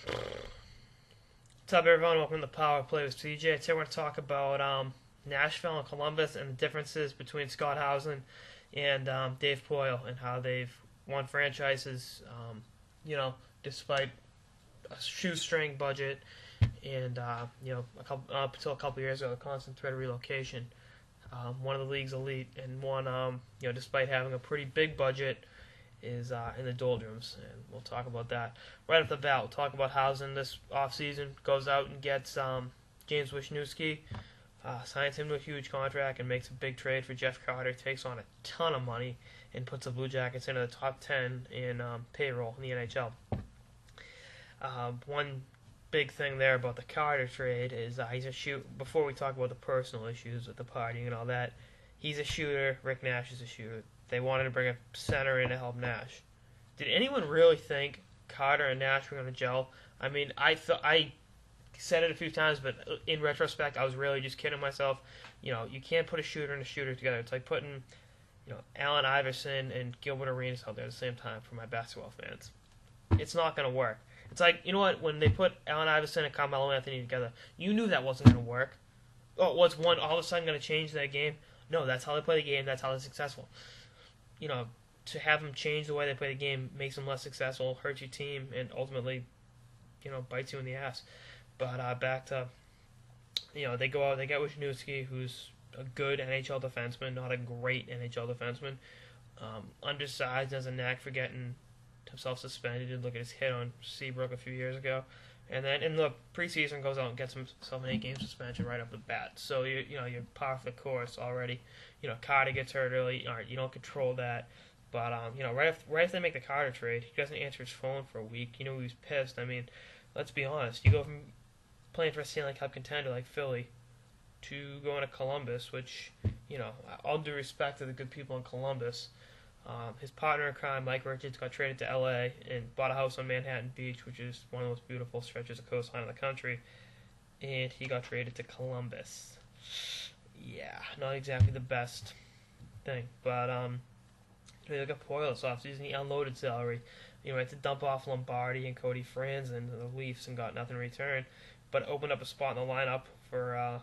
What's up, everyone? Welcome to the Power Play with CJ. Today we're going to talk about Nashville and Columbus and the differences between Scott Housen and Dave Poyle and how they've won franchises, despite a shoestring budget and, up until a couple years ago, the constant threat of relocation. One of the league's elite, and one, despite having a pretty big budget, is in the doldrums, and we'll talk about that right off the bat. We'll talk about Housen this offseason, goes out and gets James Wisniewski, signs him to a huge contract, and makes a big trade for Jeff Carter, takes on a ton of money, and puts the Blue Jackets into the top 10 in payroll in the NHL. One big thing there about the Carter trade is he's a shooter. Before we talk about the personal issues with the partying and all that, he's a shooter. Rick Nash is a shooter. They wanted to bring a center in to help Nash. Did anyone really think Carter and Nash were going to gel? I mean, I said it a few times, but in retrospect, I was really just kidding myself. You can't put a shooter and a shooter together. It's like putting, Allen Iverson and Gilbert Arenas out there at the same time for my basketball fans. It's not going to work. It's like, you know what? When they put Allen Iverson and Carmelo Anthony together, you knew that wasn't going to work. Oh, was one all of a sudden going to change that game? No, that's how they play the game. That's how they're successful. To have them change the way they play the game makes them less successful, hurts your team, and ultimately, bites you in the ass. But back to, they go out, they get Wisniewski, who's a good NHL defenseman, not a great NHL defenseman. Undersized, has a knack for getting himself suspended. Look at his hit on Seabrook a few years ago. And then in the preseason goes out and gets himself an 8-game suspension right off the bat. So you're par for the course already. Carter gets hurt early. All right, you don't control that. But right after they make the Carter trade, he doesn't answer his phone for a week. He was pissed. I mean, let's be honest. You go from playing for a Stanley Cup contender like Philly to going to Columbus, which all due respect to the good people in Columbus. His partner in crime, Mike Richards, got traded to L.A. and bought a house on Manhattan Beach, which is one of the most beautiful stretches of coastline in the country. And he got traded to Columbus. Yeah, not exactly the best thing. But, you look at Poyle this offseason, he unloaded salary. Had to dump off Lombardi and Cody Franz and the Leafs and got nothing in return. But opened up a spot in the lineup for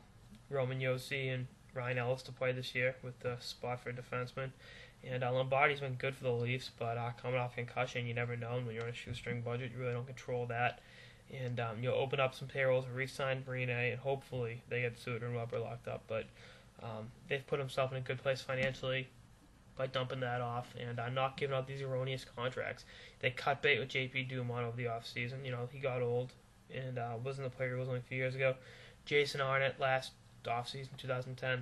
Roman Josi and Ryan Ellis to play this year with the spot for defenseman. And Lombardi's been good for the Leafs, but coming off concussion, you never know. When you're on a shoestring budget, you really don't control that. And you'll open up some payrolls, re-sign Brine, and hopefully they get Suter and Weber locked up. But they've put themselves in a good place financially by dumping that off and not giving out these erroneous contracts. They cut bait with J.P. Dumont over the offseason. He got old and wasn't the player he was only a few years ago. Jason Arnott last offseason 2010,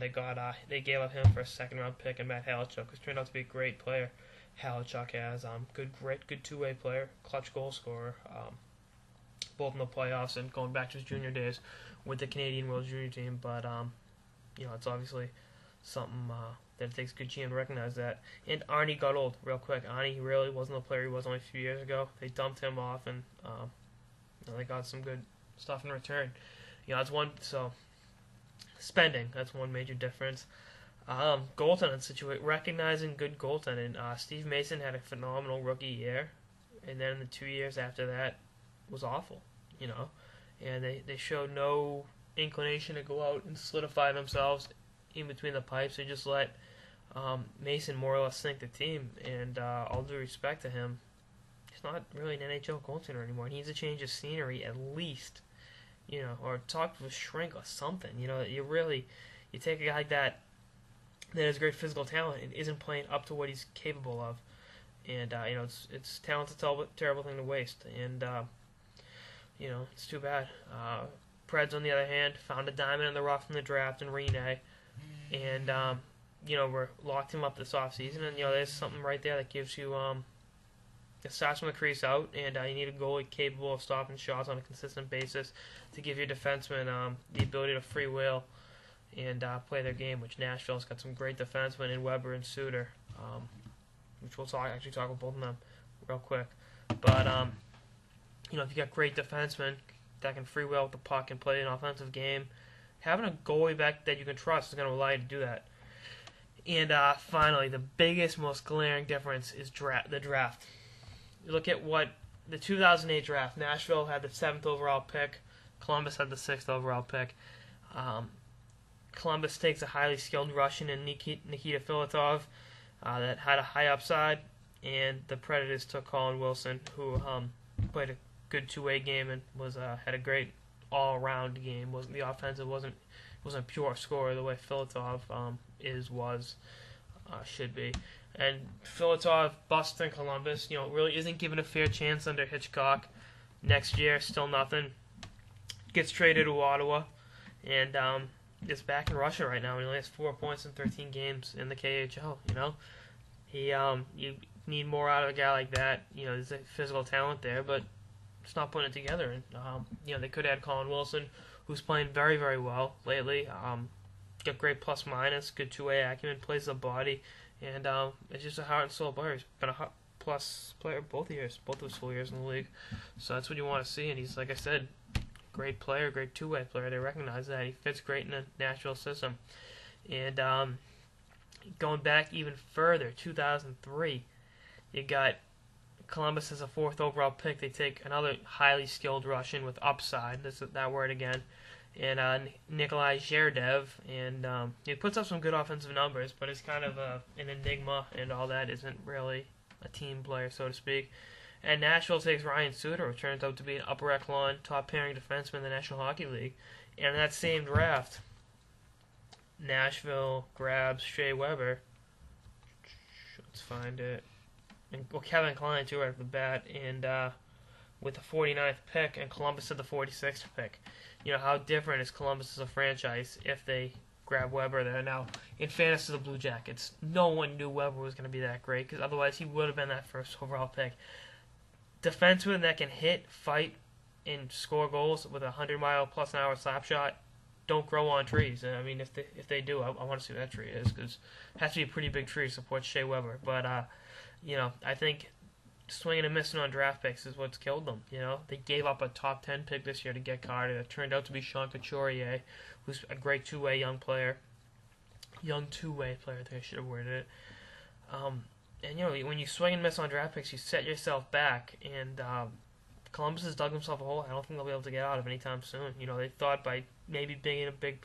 they gave up him for a second-round pick and Matt Halachuk, who's turned out to be a great player. Halachuk has good grit, good two-way player, clutch goal scorer, both in the playoffs and going back to his junior days with the Canadian World Junior team. But it's obviously something that it takes a good GM to recognize that. And Arnie got old real quick. Arnie really wasn't the player he was only a few years ago. They dumped him off, and they got some good stuff in return. That's one. So spending, that's one major difference. Goaltending situation, recognizing good goaltending. Steve Mason had a phenomenal rookie year, and then the 2 years after that was awful. And they showed no inclination to go out and solidify themselves in between the pipes. They just let Mason more or less sink the team, and all due respect to him, he's not really an NHL goaltender anymore. He needs a change of scenery at least, or talk to a shrink or something. You take a guy like that has great physical talent and isn't playing up to what he's capable of, and it's talent's a terrible thing to waste, and it's too bad. Preds, on the other hand, found a diamond in the rough in the draft in Rene, and we're locked him up this offseason, and there's something right there that gives you it starts from the crease out, and you need a goalie capable of stopping shots on a consistent basis to give your defensemen the ability to freewheel and play their game, which Nashville's got some great defensemen in Weber and Suter, which we'll talk about both of them real quick. But, if you got great defensemen that can freewheel with the puck and play an offensive game, having a goalie back that you can trust is going to allow you to do that. And finally, the biggest, most glaring difference is the draft. You look at what the 2008 draft, Nashville had the 7th overall pick. Columbus had the 6th overall pick. Columbus takes a highly skilled Russian in Nikita Filatov that had a high upside, and the Predators took Colin Wilson, who played a good two-way game and had a great all-around game. The offensive wasn't a pure scorer the way Filatov should be. And Filatov busts in Columbus. Really isn't given a fair chance under Hitchcock. Next year, still nothing. Gets traded to Ottawa, and is back in Russia right now. He only has 4 points in 13 games in the KHL. You need more out of a guy like that. There's a physical talent there, but it's not putting it together. And they could add Colin Wilson, who's playing very, very well lately. Got great plus minus, good two-way acumen, plays the body, and it's just a heart and soul player. He's been a plus player both of his full years in the league. So that's what you want to see. And he's, like I said, great player, great two-way player. They recognize that. He fits great in the Nashville system. And going back even further, 2003, you got Columbus as a 4th overall pick. They take another highly skilled Russian with upside. That's that word again. And Nikolai Zherdev. And he puts up some good offensive numbers, but it's kind of an enigma, and all that isn't really a team player, so to speak. And Nashville takes Ryan Suter, who turns out to be an upper echelon, top pairing defenseman in the National Hockey League. And in that same draft, Nashville grabs Shea Weber. Let's find it. And Kevin Kline, too, right off the bat. And with the 49th pick, and Columbus had the 46th pick. How different is Columbus as a franchise if they grab Weber there? Now, in fairness to the Blue Jackets, no one knew Weber was going to be that great, because otherwise he would have been that 1st overall pick. Defensemen that can hit, fight, and score goals with a 100-mile-plus-an-hour slap shot don't grow on trees. And I mean, if they do, I want to see what that tree is, because it has to be a pretty big tree to support Shea Weber. But I think swinging and missing on draft picks is what's killed them. They gave up a top 10 pick this year to get Carter. That turned out to be Sean Couturier, who's a great two-way young player. I think I should have worded it. And when you swing and miss on draft picks, you set yourself back. And Columbus has dug themselves a hole. I don't think they'll be able to get out of anytime soon. They thought by maybe being in a big.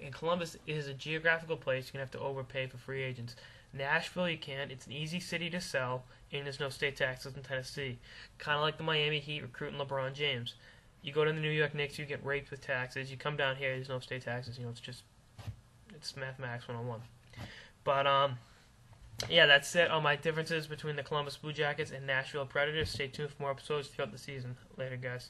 And Columbus is a geographical place. You're gonna have to overpay for free agents. Nashville, you can't. It's an easy city to sell, and there's no state taxes in Tennessee. Kind of like the Miami Heat recruiting LeBron James. You go to the New York Knicks, you get raped with taxes. You come down here, there's no state taxes. It's mathematics 101. But yeah, that's it on my differences between the Columbus Blue Jackets and Nashville Predators. Stay tuned for more episodes throughout the season. Later, guys.